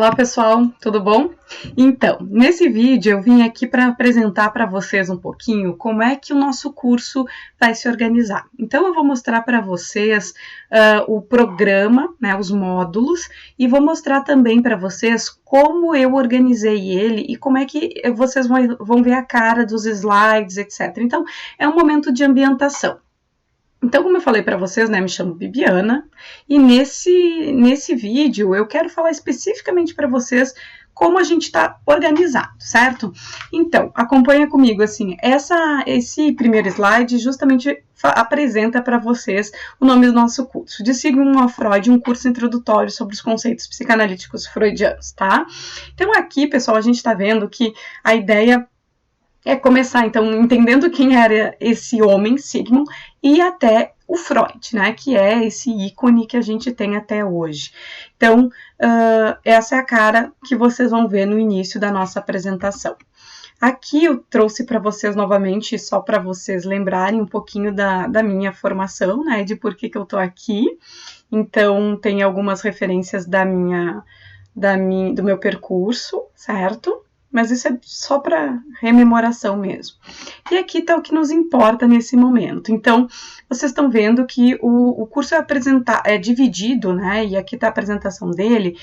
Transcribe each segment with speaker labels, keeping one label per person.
Speaker 1: Olá pessoal, tudo bom? Então, nesse vídeo eu vim aqui para apresentar para vocês um pouquinho como é que o nosso curso vai se organizar. Então eu vou mostrar para vocês o programa, né, os módulos, e vou mostrar também para vocês como eu organizei ele e como é que vocês vão ver a cara dos slides, etc. Então é um momento de ambientação. Então, como eu falei para vocês, né, me chamo Bibiana, e nesse vídeo eu quero falar especificamente para vocês como a gente está organizado, certo? Então, acompanha comigo, assim, esse primeiro slide justamente apresenta para vocês o nome do nosso curso, de Sigmund Freud, um curso introdutório sobre os conceitos psicanalíticos freudianos, tá? Então, aqui, pessoal, a gente está vendo que a ideia é começar, então, entendendo quem era esse homem, Sigmund, e até o Freud, né, que é esse ícone que a gente tem até hoje. Então, essa é a cara que vocês vão ver no início da nossa apresentação. Aqui eu trouxe para vocês novamente, só para vocês lembrarem um pouquinho da minha formação, né, de por que eu estou aqui. Então, tem algumas referências do meu percurso, certo? Mas isso é só para rememoração mesmo. E aqui está o que nos importa nesse momento. Então, vocês estão vendo que o curso é dividido, né? E aqui está a apresentação dele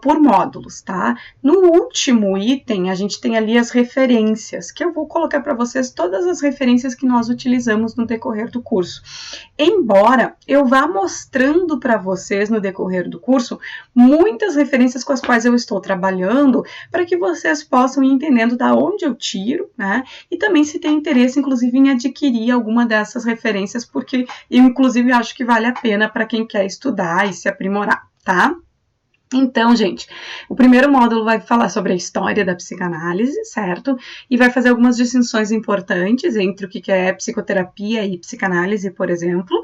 Speaker 1: por módulos, tá? No último item, a gente tem ali as referências, que eu vou colocar para vocês todas as referências que nós utilizamos no decorrer do curso. Embora eu vá mostrando para vocês no decorrer do curso muitas referências com as quais eu estou trabalhando, para que vocês possam ir entendendo da onde eu tiro, né? E também se tem interesse, inclusive, em adquirir alguma dessas referências, porque eu, inclusive, acho que vale a pena para quem quer estudar e se aprimorar, tá? Então, gente, o primeiro módulo vai falar sobre a história da psicanálise, certo? E vai fazer algumas distinções importantes entre o que é psicoterapia e psicanálise, por exemplo.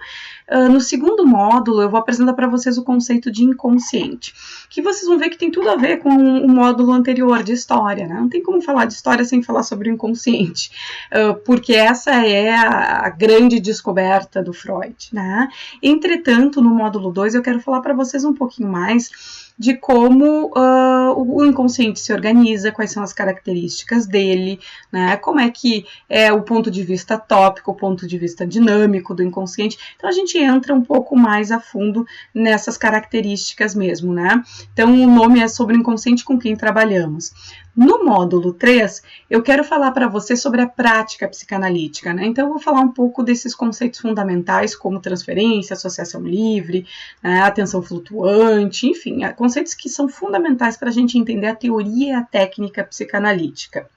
Speaker 1: No segundo módulo, eu vou apresentar para vocês o conceito de inconsciente, que vocês vão ver que tem tudo a ver com o módulo anterior de história, né? Não tem como falar de história sem falar sobre o inconsciente, porque essa é a grande descoberta do Freud, né? Entretanto, no módulo 2, eu quero falar para vocês um pouquinho mais de como o inconsciente se organiza, quais são as características dele, né? Como é que é o ponto de vista tópico, o ponto de vista dinâmico do inconsciente. Então, a gente entra um pouco mais a fundo nessas características mesmo, né? Então, o nome é sobre o inconsciente com quem trabalhamos. No módulo 3, eu quero falar para você sobre a prática psicanalítica, né? Então, eu vou falar um pouco desses conceitos fundamentais, como transferência, associação livre, né, atenção flutuante, enfim, conceitos que são fundamentais para a gente entender a teoria e a técnica psicanalítica.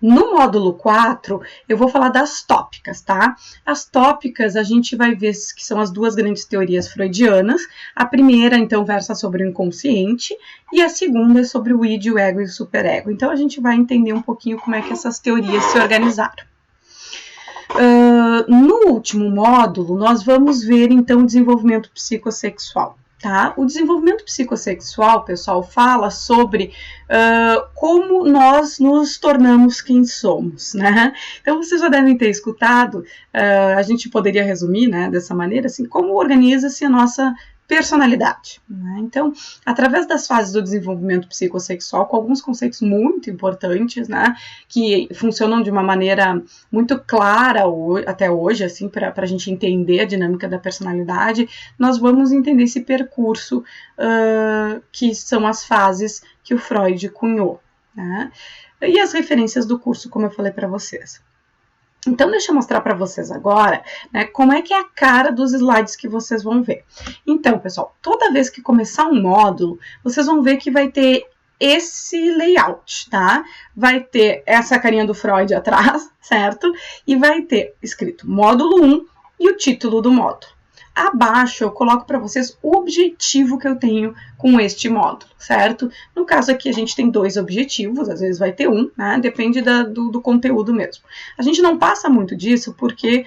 Speaker 1: No módulo 4, eu vou falar das tópicas, tá? As tópicas, a gente vai ver que são as duas grandes teorias freudianas. A primeira, então, versa sobre o inconsciente, e a segunda é sobre o id, o ego e o superego. Então, a gente vai entender um pouquinho como é que essas teorias se organizaram. No último módulo, nós vamos ver, então, o desenvolvimento psicossexual. Tá? O desenvolvimento psicossexual, pessoal, fala sobre como nós nos tornamos quem somos, né? Então, vocês já devem ter escutado, a gente poderia resumir, né, dessa maneira, assim, como organiza-se a nossa personalidade, né? Então, através das fases do desenvolvimento psicossexual, com alguns conceitos muito importantes, né, que funcionam de uma maneira muito clara até hoje, assim, para a gente entender a dinâmica da personalidade, nós vamos entender esse percurso que são as fases que o Freud cunhou, né? E as referências do curso, como eu falei para vocês. Então, deixa eu mostrar para vocês agora, né, como é que é a cara dos slides que vocês vão ver. Então, pessoal, toda vez que começar um módulo, vocês vão ver que vai ter esse layout, tá? Vai ter essa carinha do Freud atrás, certo? E vai ter escrito módulo 1 e o título do módulo. Abaixo eu coloco para vocês o objetivo que eu tenho com este módulo, certo? No caso aqui a gente tem 2 objetivos, às vezes vai ter um, né? Depende do conteúdo mesmo. A gente não passa muito disso porque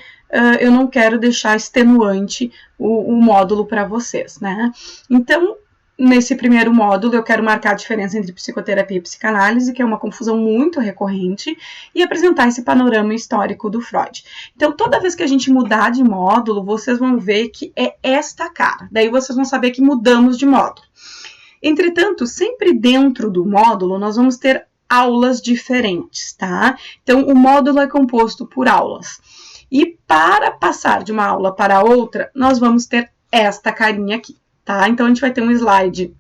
Speaker 1: eu não quero deixar extenuante o módulo para vocês, né? Então, nesse primeiro módulo, eu quero marcar a diferença entre psicoterapia e psicanálise, que é uma confusão muito recorrente, e apresentar esse panorama histórico do Freud. Então, toda vez que a gente mudar de módulo, vocês vão ver que é esta cara. Daí vocês vão saber que mudamos de módulo. Entretanto, sempre dentro do módulo, nós vamos ter aulas diferentes, tá? Então, o módulo é composto por aulas. E para passar de uma aula para outra, nós vamos ter esta carinha aqui, tá? Então, a gente vai ter um slide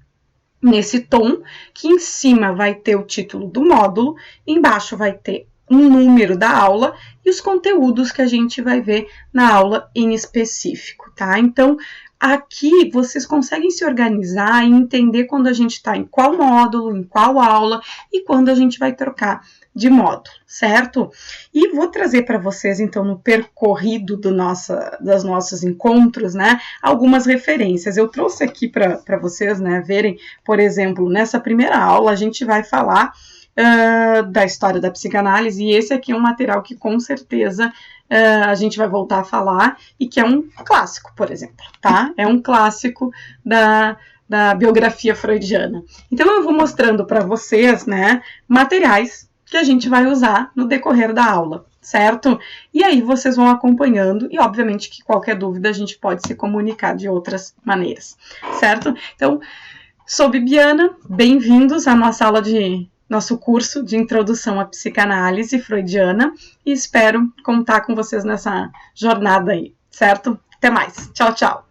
Speaker 1: nesse tom, que em cima vai ter o título do módulo, embaixo vai ter um número da aula e os conteúdos que a gente vai ver na aula em específico, tá? Então, aqui vocês conseguem se organizar e entender quando a gente está em qual módulo, em qual aula e quando a gente vai trocar de módulo, certo? E vou trazer para vocês, então, no percorrido das nossos encontros, né, algumas referências. Eu trouxe aqui para vocês, né, verem, por exemplo, nessa primeira aula a gente vai falar da história da psicanálise, e esse aqui é um material que com certeza a gente vai voltar a falar, e que é um clássico, por exemplo, tá? É um clássico da biografia freudiana. Então, eu vou mostrando para vocês, né, materiais que a gente vai usar no decorrer da aula, certo? E aí vocês vão acompanhando, e obviamente que qualquer dúvida a gente pode se comunicar de outras maneiras, certo? Então, sou Bibiana, bem-vindos à nosso curso de Introdução à Psicanálise Freudiana, e espero contar com vocês nessa jornada aí, certo? Até mais. Tchau, tchau.